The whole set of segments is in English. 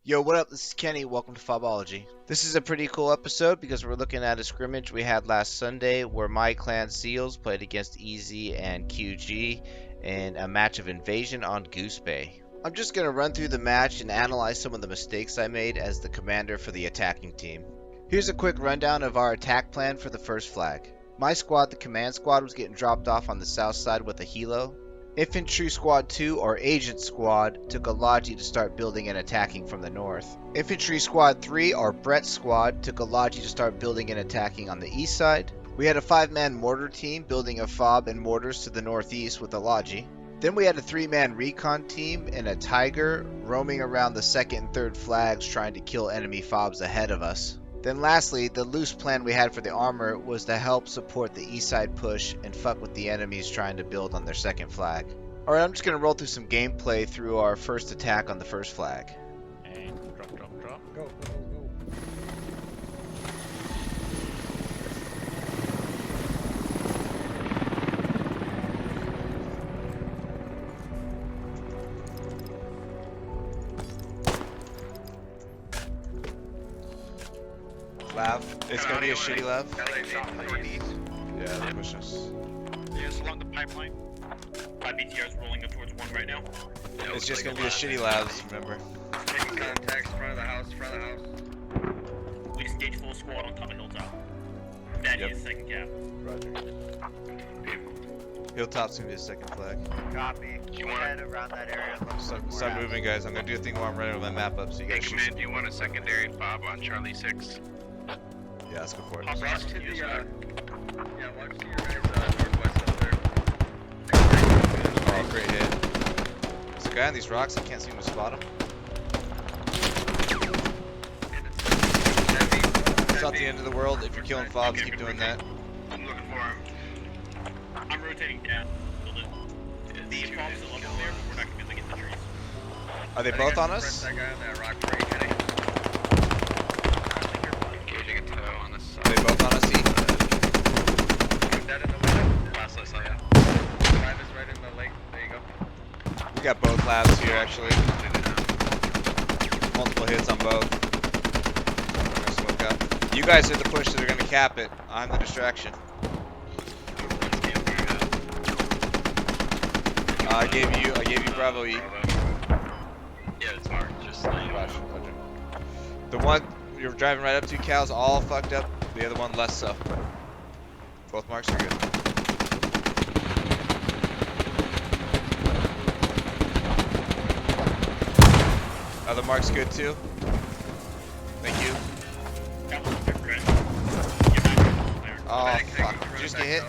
Yo, what up? This is Kenny. Welcome to Fobology. This is a pretty cool episode because we're looking at a scrimmage we had last Sunday where my clan Seals played against Easy and QG in a match of Invasion on Goose Bay. I'm just going to run through the match and analyze some of the mistakes I made as the commander for the attacking team. Here's a quick rundown of our attack plan for the first flag. My squad, the command squad, was getting dropped off on the south side with a helo. Infantry Squad 2 or Agent Squad took a Logi to start building and attacking from the north. Infantry Squad 3 or Brett Squad took a Logi to start building and attacking on the east side. We had a 5-man mortar team building a fob and mortars to the northeast with a Logi. Then we had a 3-man recon team and a Tiger roaming around the second and third flags trying to kill enemy fobs ahead of us. Then lastly, the loose plan we had for the armor was to help support the east side push and fuck with the enemies trying to build on their second flag. Alright, I'm just going to roll through some gameplay through our first attack on the first flag. And drop. Go. Lav. It's going to be a shitty Lav. Yeah, they push us. Yes, along the pipeline. 5 BTRs rolling up towards 1 right now. It's just going to be a shitty Lavs, remember. Taking contacts, front of the house. We just engage full squad on top of Hilltop. That is second cap. Roger. Hilltop's going to be a second flag. Copy. You want head around that area? Start moving, guys. I'm going to do a thing while I'm running my map up so you Hey, guys shoot. command, do you want a secondary fob on Charlie 6? Yeah, let's go for it. Hop Watch around to to the, the watch to your guys, northwest up there. Oh, great hit. There's a guy on these rocks. I can't seem to spot him. It's not the end of the world. If you're killing fobs, keep doing that. I'm looking for him. I'm rotating down. The fob's still up there, but we're not going to be able to get the trees. Are they both on us? That guy on that rock break heading. Engaging a tow on this Are they both on us, E? Dead in the window. last I saw you. 5 is right in the lake. There you go. We got both labs here, actually. Multiple hits on both. You guys are the push that are going to cap it. I'm the distraction. I gave you Bravo E. Yeah, it's hard. Just Roger. The one you're driving right up to, Cal's all fucked up. The other one less so. Both marks are good. Other mark's good too. Thank you. Oh fuck! Did you just get hit?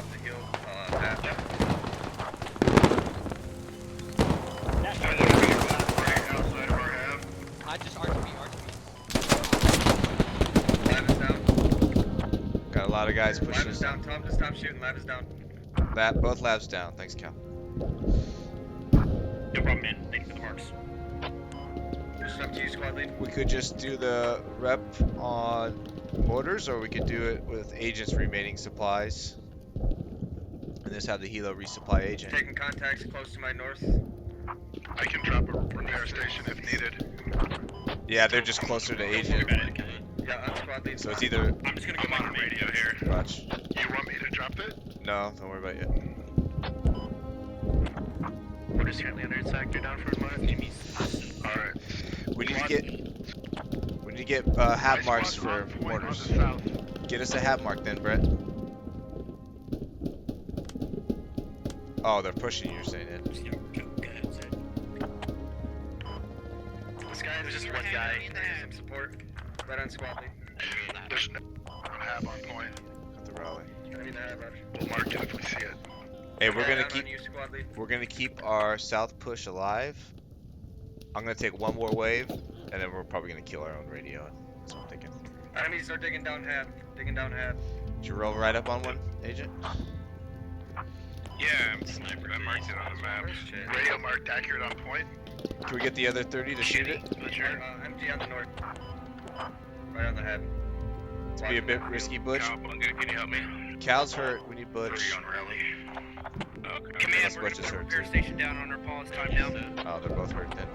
I just RTB. Lab is down. Got a lot of guys Lab pushing is us. down. Tom, just stop shooting. Lab is down. Both labs down. Thanks, Cal. No problem, man. Thank you for the marks. Just up to you, squad lead. We could just do the rep on mortars, or we could do it with agents remaining supplies. And just have the helo resupply agent. Taking contacts close to my north. I can drop a repair station if needed. Yeah, they're just closer to agent. Yeah, on squad lead. So it's either. I'm just going to I'm come on on the radio here. Watch. You want me to drop it? No, don't worry about it. We're just currently under attack. You're down for a month. Enemies. Alright. We need to get half marks for mortars. Get us a half mark then, Brett. Oh, they're pushing you, you're saying it. This guy is just one guy. Some support. Right on squad lead. There's no have on point. At the rally. I mean, Roger. We'll mark it if we see it. Hey, we're Down gonna on you, squad lead. keep our south push alive. I'm gonna take one more wave, and then we're probably gonna kill our own radio. That's what I'm thinking. Enemies are digging down hab. Digging down hab. Did you roll right up on one, agent? Yeah, I'm sniper. I marked it on the map. Radio marked accurate on point. Can we get the other 30 to shoot it? MG on the north. Right on the head. It's be a bit risky, Butch. Cowabunga, can you help me? Cal's hurt. We need Where are Butch. you on rally? Okay. Command, we're gonna put a repair station down on our pause time now. Oh, they're both hurt then.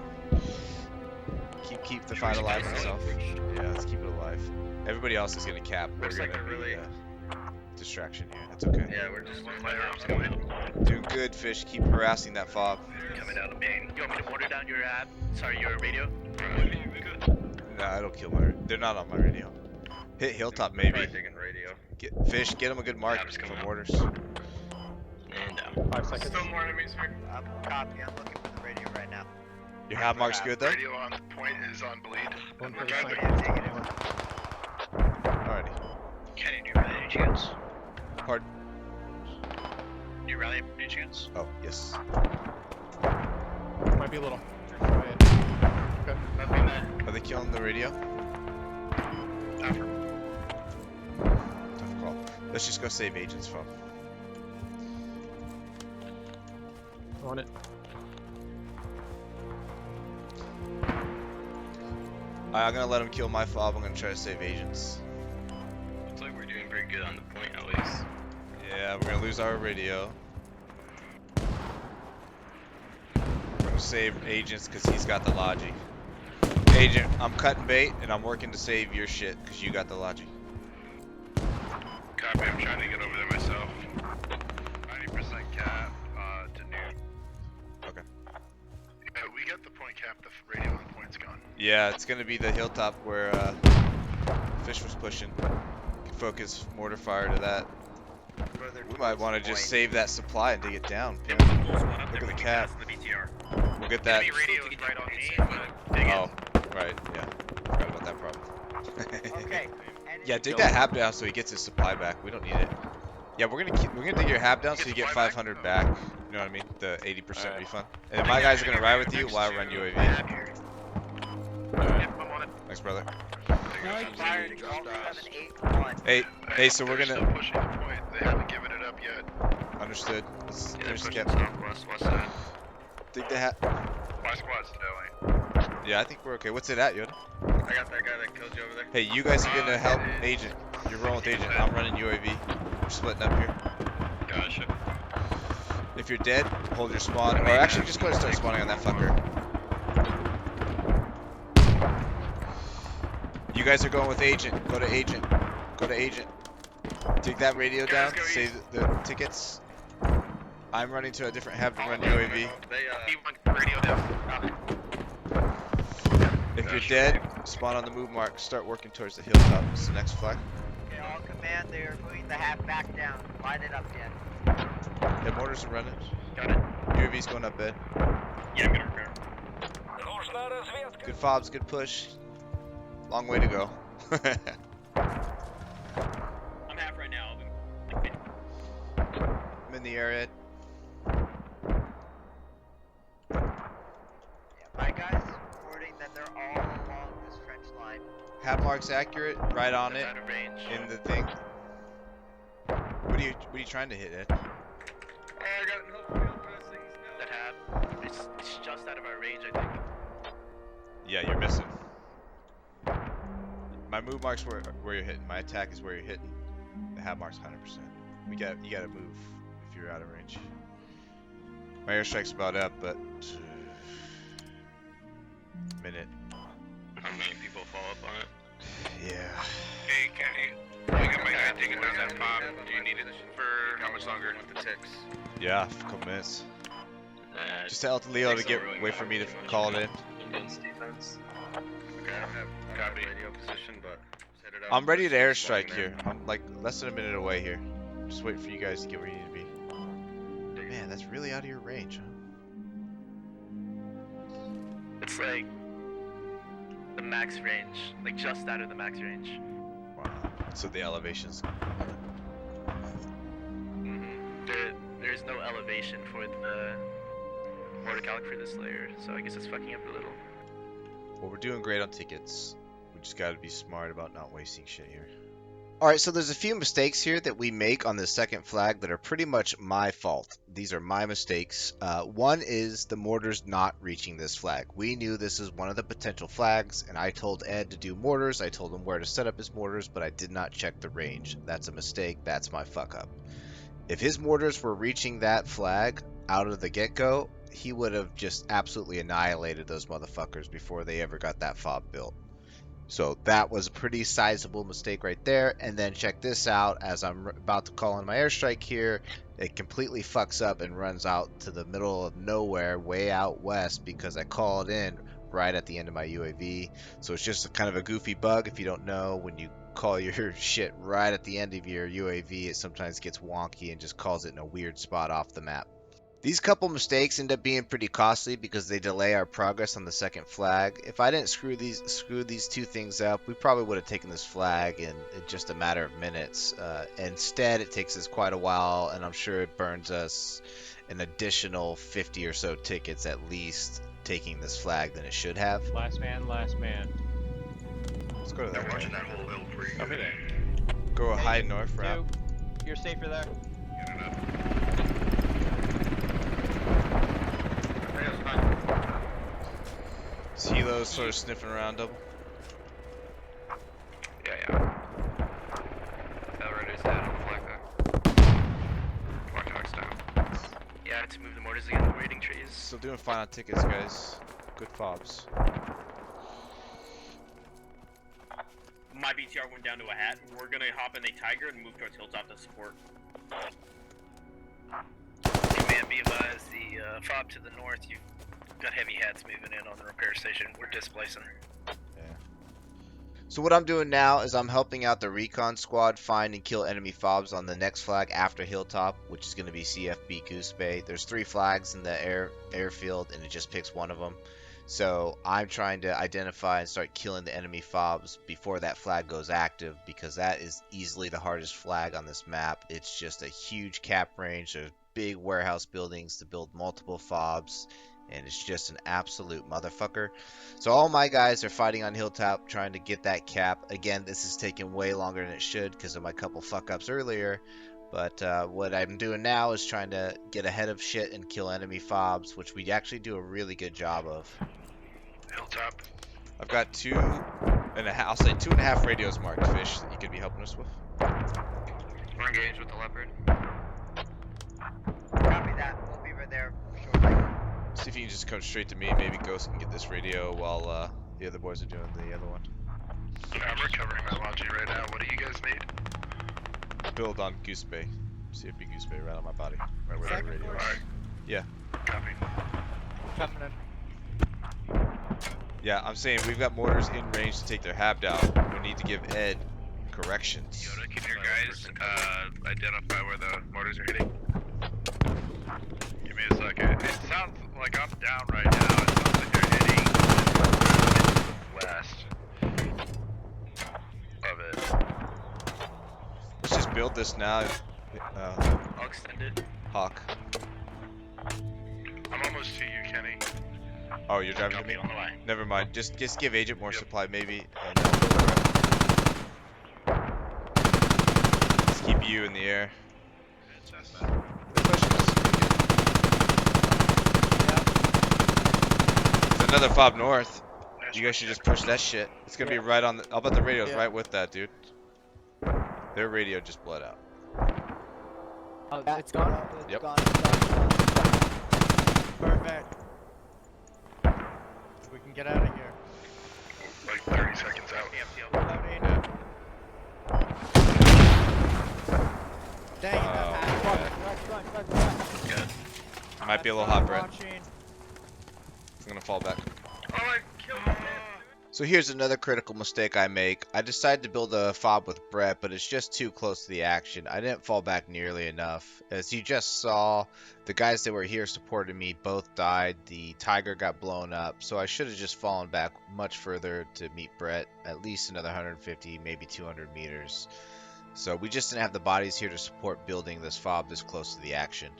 Keep the fight alive myself. Yeah, let's keep it alive. Everybody else is gonna cap. We're Looks like gonna a be really- distraction here. That's okay. Yeah, we're just playing arms coming. Doing good, Fish. Keep harassing that fob. Coming down the main. You want me to water down your your radio? Nah, it'll kill my. They're not on my radio. Hit hilltop maybe. Probably digging radio. Fish, get him a good mark Yeah, just coming for up. mortars. And down. 5 seconds. Still more enemies here. I'm copy. I'm looking for the radio right now. Your half mark's good though. Radio on point is on bleed. One And for we're the trying to sniper. Taking it. Alrighty. Kenny, do you rally any chance? Pardon? Do you rally any chance? Oh yes. Might be a little. Try it. Okay. Nothing that. Are they killing the radio? Tough call. Let's just go save agents from. On it. I'm gonna let him kill my fob. I'm gonna try to save agents. Looks like we're doing pretty good on the point at least. Yeah, we're gonna lose our radio. We're gonna save agents because he's got the logi. Agent, I'm cutting bait and I'm working to save your shit because you got the logi. Copy, I'm trying to get over there myself. 90% cap to noon. Okay. Yeah, we got the point cap, the radio on point's gone. Yeah, it's gonna be the hilltop where Fish was pushing. Can focus mortar fire to that. We might want to just save that supply and dig it down. Yeah, Pim. we'll pull one up Look there at the when we cap. pass the BTR. We'll get that. Enemy radio is right on me. Oh, right. Yeah. Forgot about that problem. Okay. Yeah, dig that hab down so he gets his supply back. We don't need it. Yeah, we're gonna dig your hab down so you get 500 back. You know what I mean? The 80% refund. And then my guys are gonna ride with you while I run UAV. Yep, I'm on it. Thanks, brother. Fired at Golf 781. Hey, so we're They're gonna. still pushing the point. They haven't given it up yet. Understood. Let's Yeah, they're just pushing get. southwest, west side. Dig the hat. My squad's dealing. Yeah, I think we're okay. What's it at, Yoda? I got that guy that killed you over there. Hey, you guys are gonna help Agent. You're rolling with Agent. I'm running UAV. We're splitting up here. Gotcha. If you're dead, hold your spawn. Or actually, just go ahead and start spawning on that fucker. You guys are going with Agent. Go to Agent. Go to Agent. Dig that radio down. Save the tickets. I'm running to a different hab to run UAV. They Radio down. If you're dead, spawn on the move mark. Start working towards the hilltop. It's the next flag. Okay, all command, they are moving the hat back down. Light it up again. Yeah, mortars are running. got it. UAV's going up bed. Yeah, I'm gonna repair. Good fobs, good push. Long way to go. I'm half right now. I'm in the area. Yeah, my guys reporting that they're all along this trench line. Hab mark's accurate. Right on it. Out of range. In the thing. What are you trying to hit, Ed? Oh, I got no field pressings now. That hab. It's just out of our range, I think. Yeah, you're missing. My move mark's where you're hitting. My attack is where you're hitting. The hab mark's 100%. You gotta move if you're out of range. My airstrike's about up, but minute. How many people fall up on it? Yeah. Hey, Kenny. I got my guy digging down that pop. Do you need it for how much longer? With the ticks. Yeah, a couple minutes. Nah, Just tell Leo to Ticks get don't really wait for me to matter too much call it in. against defense. Okay, I don't have radio position, but just hit it out. I'm ready to Just airstrike flying here. I'm like less than a minute away here. Just waiting for you guys to get where you need to be. Man, that's really out of your range, huh? It's like the max range, like just out of the max range. Wow. So the elevations. There's no elevation for the mortar calc for this layer, so I guess it's fucking up a little. Well, we're doing great on tickets. We just gotta be smart about not wasting shit here. Alright, so there's a few mistakes here that we make on the second flag that are pretty much my fault. These are my mistakes. One is the mortars not reaching this flag. We knew this is one of the potential flags, and I told Ed to do mortars. I told him where to set up his mortars, but I did not check the range. That's a mistake. That's my fuck up. If his mortars were reaching that flag out of the get-go, he would have just absolutely annihilated those motherfuckers before they ever got that fob built. So that was a pretty sizable mistake right there. And then check this out, as I'm about to call in my airstrike here, it completely fucks up and runs out to the middle of nowhere, way out west, because I called in right at the end of my UAV. So it's just kind of a goofy bug. If you don't know, when you call your shit right at the end of your UAV, it sometimes gets wonky and just calls it in a weird spot off the map. These couple mistakes end up being pretty costly because they delay our progress on the second flag. If I didn't screw these two things up, we probably would have taken this flag in just a matter of minutes. Instead, it takes us quite a while, and I'm sure it burns us an additional 50 or so tickets at least taking this flag than it should have. Last man, last man. Let's go to They're that watching way. that whole hill for you. Copy that. Go a high north route. You're safer there. Get it up. Is Hilo sort of sniffing around double? Yeah. Elrider's down on the flag there. Black Hawk's down. Yeah, I had to move the mortars again, the waiting trees. Still doing fine on tickets, guys. Good fobs. My BTR went down to a hat. We're gonna hop in a Tiger and move towards Hilltop to support. Command, be advised, the fob to the north, you've got heavy hats moving in on the repair station. We're displacing. So what I'm doing now is I'm helping out the recon squad find and kill enemy fobs on the next flag after Hilltop, which is going to be CFB Goose Bay. There's 3 flags in the airfield, and it just picks one of them. So I'm trying to identify and start killing the enemy fobs before that flag goes active, because that is easily the hardest flag on this map. It's just a huge cap range. There's big warehouse buildings to build multiple fobs, and it's just an absolute motherfucker. So all my guys are fighting on Hilltop trying to get that cap. Again, this is taking way longer than it should because of my couple fuck ups earlier. But what I'm doing now is trying to get ahead of shit and kill enemy fobs, which we actually do a really good job of. Hilltop. I've got 2.5, I'll say 2.5 radios marked, Fish, that you could be helping us with. We're engaged with the Leopard. Copy that. We'll be right there shortly. See if you can just come straight to me. Maybe Ghost can get this radio while the other boys are doing the other one. I'm recovering my logi right now. What do you guys need? Build on Goose Bay. CFB Goose Bay right on my body. Right where the radio is. Alright. Yeah. Copy. Coming in. Yeah, I'm saying we've got mortars in range to take their hab down. We need to give Ed corrections. Yoda, can your guys identify where the mortars are hitting? Give me a second. It sounds like I'm down right now. It sounds like they're hitting west of it. Let's just build this now. I'll extend it. Hawk. I'm almost to you, Kenny. Oh, you're driving to Copy me? on the way. Never mind. Just give Agent more supply, maybe. Let's keep you in the air. They're pushing us. There's another fob north. You guys should just push that shit. It's gonna be right on the. I'll bet the radio's right with that, dude. Their radio just bled out. Oh, it's gone? It's Yep. gone. It's gone. Perfect. We can get out of here. Like 30 seconds out. Loading. Dang it, Oh, that Good. Might be a little hot, Brett. Launching. I'm gonna fall back. Oh, I killed him. So here's another critical mistake I make. I decided to build a fob with Brett, but it's just too close to the action. I didn't fall back nearly enough. As you just saw, the guys that were here supporting me both died. The Tiger got blown up, so I should have just fallen back much further to meet Brett, at least another 150, maybe 200 meters. So we just didn't have the bodies here to support building this fob this close to the action.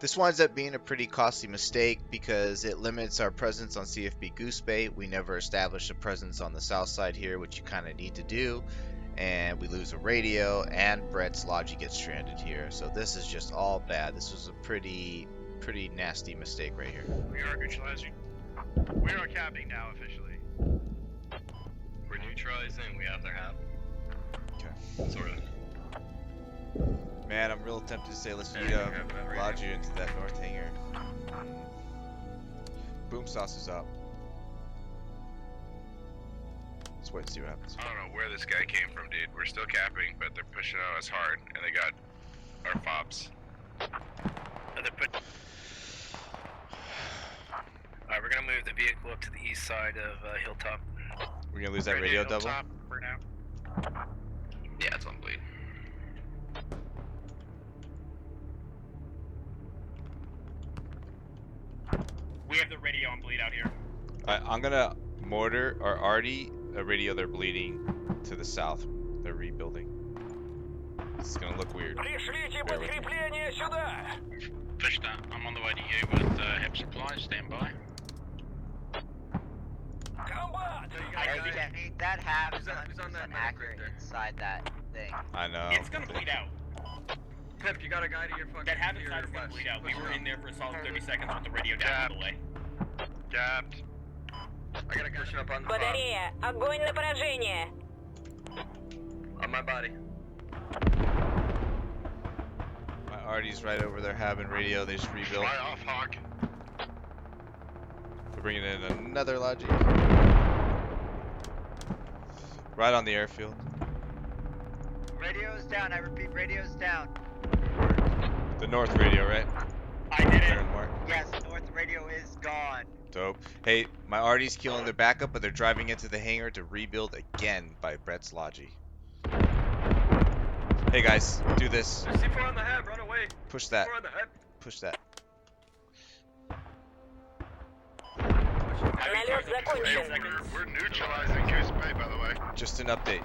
This winds up being a pretty costly mistake because it limits our presence on CFB Goose Bay. We never established a presence on the south side here, which you kind of need to do. And we lose a radio, and Brett's Logi gets stranded here. So this is just all bad. This was a pretty nasty mistake right here. We are neutralizing. We are capping now officially. We're neutralizing. We have their hab. Okay. Sort of. Man, I'm real tempted to say let's Logi into that north hangar. Boom sauce is up. Let's wait and see what happens. I don't know where this guy came from, dude. We're still capping, but they're pushing on us hard, and they got our fobs. Alright, we're gonna move the vehicle up to the east side of Hilltop. We're gonna lose that radio double. Top for now. Yeah, it's on bleed. We have the radio on bleed out here. Alright, I'm gonna mortar or already a radio. They're bleeding to the south. They're rebuilding. It's gonna look weird. Bear with me. Push that. I'm on the way to you with hip supplies. Stand by. That half Who's on that accurate right there? inside that thing. I know. It's gonna bleed out. Pip, you got a guy to your fucking. That half inside is gonna bleed out. We were in there for a solid 30 seconds with the radio down all the way. Gapped. I got a guy pushing up on the Батарея, огонь на поражение. on my body. My Artie's right over there having radio. They just rebuilt. Fly off, Hawk. They're bringing in another logic. Right on the airfield. Radio's down, I repeat, radio's down. The north radio, right? I did There it. and mark. Yes, north radio is gone. Dope. Hey, my Artie's killing their backup, but they're driving into the hangar to rebuild again by Brett's Logi. Hey guys, do this. There's C4 on the head, run away. Push that. C4 on the head. Push that. Налет Hey, закончен. we're neutralizing Goose Bay, by the way. Just an update.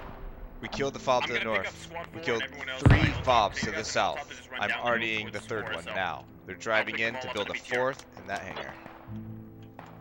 We killed the fob I'm to the gonna pick north. up squad We 4 killed and everyone else 3 is fobs so to you the guys south. can just run I'm down RDing the towards third score, one so now. They're driving pick them in to all up build a and be careful. 4th in that hangar.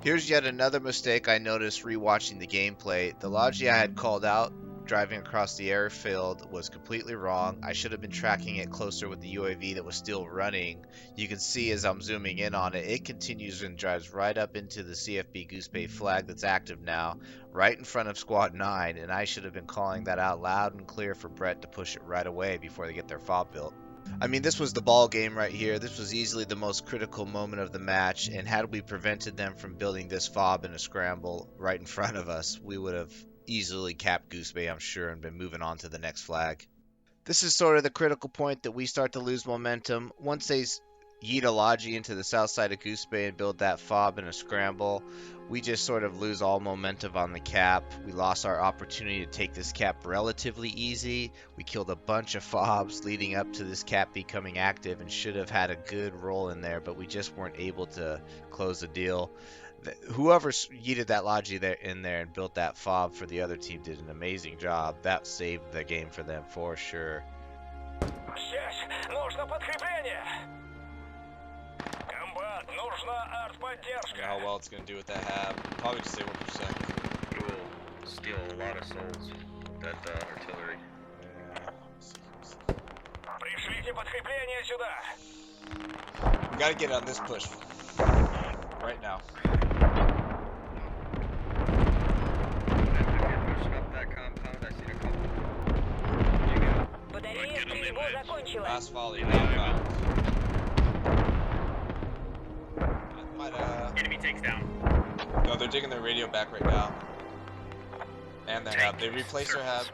Here's yet another mistake I noticed rewatching the gameplay. The Logi I had called out driving across the airfield was completely wrong. I should have been tracking it closer with the UAV that was still running. You can see as I'm zooming in on it, it continues and drives right up into the CFB Goose Bay flag that's active now, right in front of Squad 9, and I should have been calling that out loud and clear for Brett to push it right away before they get their fob built. I mean, this was the ball game right here. This was easily the most critical moment of the match, and had we prevented them from building this fob in a scramble right in front of us, we would have easily capped Goose Bay, I'm sure, and been moving on to the next flag. This is sort of the critical point that we start to lose momentum. Once they yeet a Logi into the south side of Goose Bay and build that fob in a scramble, we just sort of lose all momentum on the cap. We lost our opportunity to take this cap relatively easy. We killed a bunch of fobs leading up to this cap becoming active and should have had a good roll in there, but we just weren't able to close the deal. Whoever yeeted that Logi in there and built that fob for the other team did an amazing job. That saved the game for them for sure. Нужно подкрепление. Комбат, нужна I don't know how well it's going to do with that hab. Probably just say 1%. It will steal a lot of souls, that artillery. Пришлите подкрепление сюда. We got to get on this push right now. Pushing up that compound, I see a couple. Батарея стрельбу закончила. Last volley, knockout. Enemy takes down. No, they're digging their radio back right now. And their hab. They replaced their hab.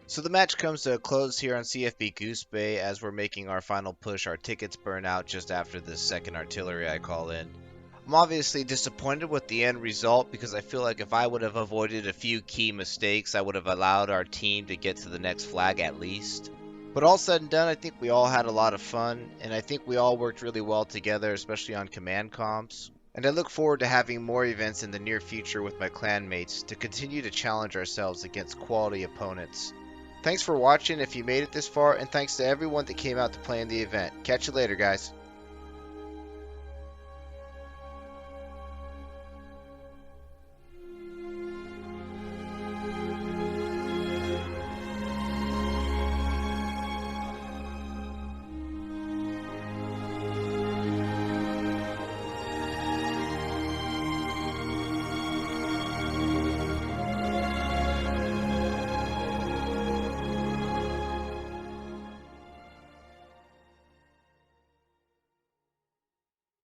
So the match comes to a close here on CFB Goose Bay as we're making our final push. Our tickets burn out just after the second artillery I call in. I'm obviously disappointed with the end result because I feel like if I would have avoided a few key mistakes, I would have allowed our team to get to the next flag at least. But all said and done, I think we all had a lot of fun, and I think we all worked really well together, especially on command comms. And I look forward to having more events in the near future with my clanmates to continue to challenge ourselves against quality opponents. Thanks for watching if you made it this far, and thanks to everyone that came out to play in the event. Catch you later, guys.